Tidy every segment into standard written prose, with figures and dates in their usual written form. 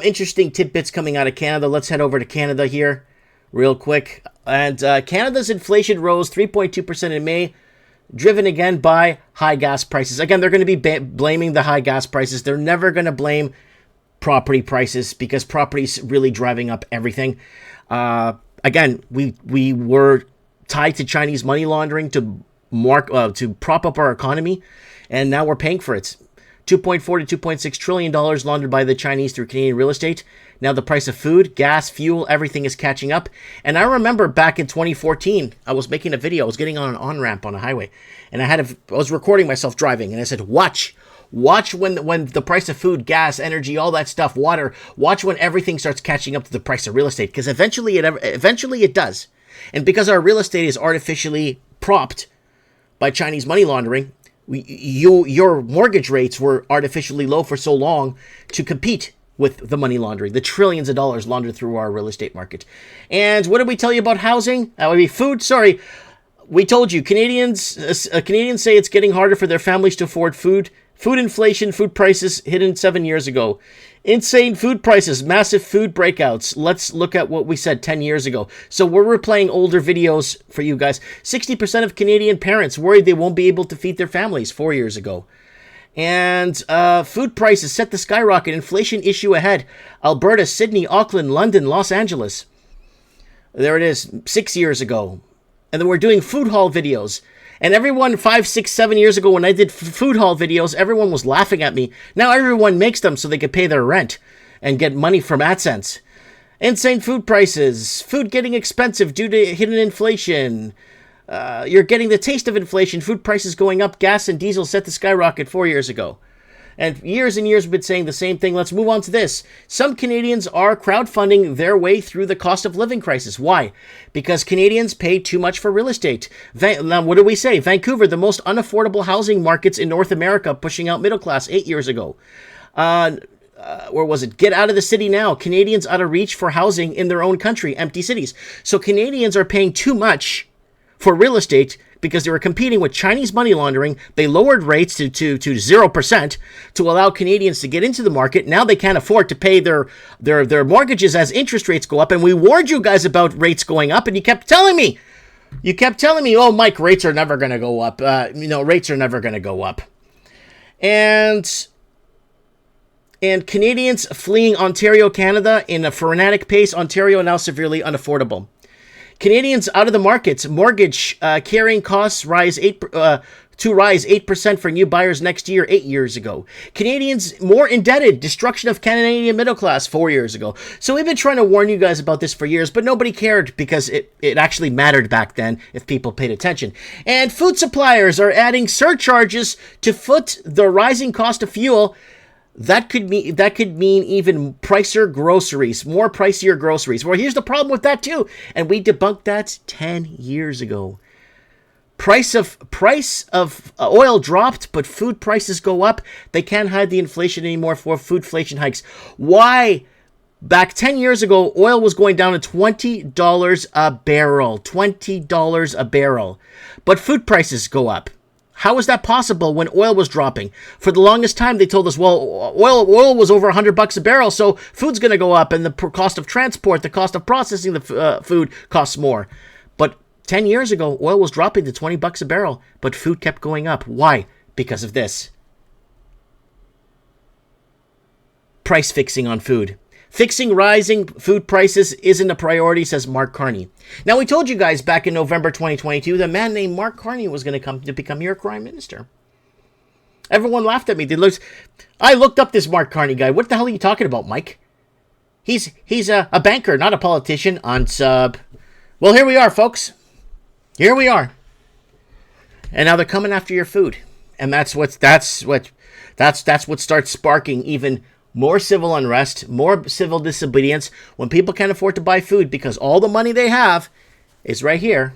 Interesting tidbits coming out of Canada. Let's head over to Canada here real quick. And Canada's inflation rose 3.2% in May, driven again by high gas prices. Again, they're going to be blaming the high gas prices. They're never going to blame property prices because property's really driving up everything. Again, we were tied to Chinese money laundering to prop up our economy, and now we're paying for it. $2.4 to $2.6 trillion laundered by the Chinese through Canadian real estate. Now the price of food, gas, fuel, everything is catching up. And I remember back in 2014, I was making a video. I was getting on an on-ramp on a highway, and I was recording myself driving, and I said, watch when the price of food, gas, energy, all that stuff, water, watch when everything starts catching up to the price of real estate, because eventually it does. And because our real estate is artificially propped by Chinese money laundering, your mortgage rates were artificially low for so long to compete with the money laundering, the trillions of dollars laundered through our real estate market. And what did we tell you about housing? That would be food. Sorry, we told you Canadians say it's getting harder for their families to afford food. Food inflation, food prices hidden 7 years ago. Insane food prices, massive food breakouts. Let's look at what we said 10 years ago. So we're replaying older videos for you guys. 60% of Canadian parents worried they won't be able to feed their families 4 years ago. And food prices set to skyrocket. Inflation issue ahead. Alberta, Sydney, Auckland, London, Los Angeles. There it is, 6 years ago. And then we're doing food hall videos. And everyone 5, 6, 7 years ago when I did food hall videos, everyone was laughing at me. Now everyone makes them so they can pay their rent and get money from AdSense. Insane food prices. Food getting expensive due to hidden inflation. You're getting the taste of inflation. Food prices going up. Gas and diesel set to skyrocket 4 years ago. And years we've been saying the same thing. Let's move on to this. Some Canadians are crowdfunding their way through the cost of living crisis. Why? Because Canadians pay too much for real estate. Now, what do we say? Vancouver, the most unaffordable housing markets in North America, pushing out middle class 8 years ago. Where was it? Get out of the city now. Canadians out of reach for housing in their own country. Empty cities. So Canadians are paying too much for real estate because they were competing with Chinese money laundering. They lowered rates to 0% to allow Canadians to get into the market. Now they can't afford to pay their mortgages as interest rates go up. And we warned you guys about rates going up, and you kept telling me, oh, Mike, rates are never going to go up. Rates are never going to go up. And Canadians fleeing Ontario, Canada in a frenetic pace. Ontario now severely unaffordable. Canadians out of the markets. Mortgage carrying costs rise 8% for new buyers next year, 8 years ago. Canadians more indebted. Destruction of Canadian middle class 4 years ago. So we've been trying to warn you guys about this for years, but nobody cared because it actually mattered back then if people paid attention. And food suppliers are adding surcharges to foot the rising cost of fuel. That could mean even pricier groceries, more pricier groceries. Well, here's the problem with that too, and we debunked that 10 years ago. Price of oil dropped, but food prices go up. They can't hide the inflation anymore for foodflation hikes. Why? Back 10 years ago, oil was going down to $20 a barrel. $20 a barrel. But food prices go up. How is that possible when oil was dropping? For the longest time, they told us, well, oil was over $100 a barrel, so food's going to go up, and the cost of transport, the cost of processing the food costs more. But 10 years ago, oil was dropping to $20 a barrel, but food kept going up. Why? Because of this. Price fixing on food. Fixing rising food prices isn't a priority, says Mark Carney. Now, we told you guys back in November 2022 that a man named Mark Carney was going to come to become your prime minister. Everyone laughed at me. I looked up this Mark Carney guy. What the hell are you talking about, Mike? He's a banker, not a politician. On sub. Well, here we are, folks. Here we are. And now they're coming after your food, and that's what starts sparking even more civil unrest, more civil disobedience when people can't afford to buy food because all the money they have is right here.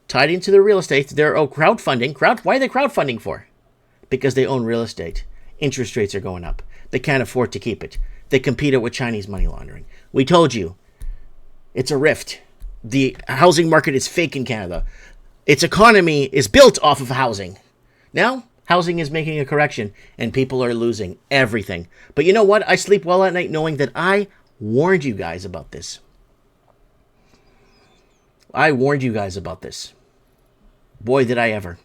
Tied into their real estate. They're crowdfunding. Why are they crowdfunding for? Because they own real estate. Interest rates are going up. They can't afford to keep it. They compete it with Chinese money laundering. We told you. It's a rift. The housing market is fake in Canada. Its economy is built off of housing. Now, Housing is making a correction, and people are losing everything. But you know what? I sleep well at night knowing that I warned you guys about this. I warned you guys about this. Boy, did I ever.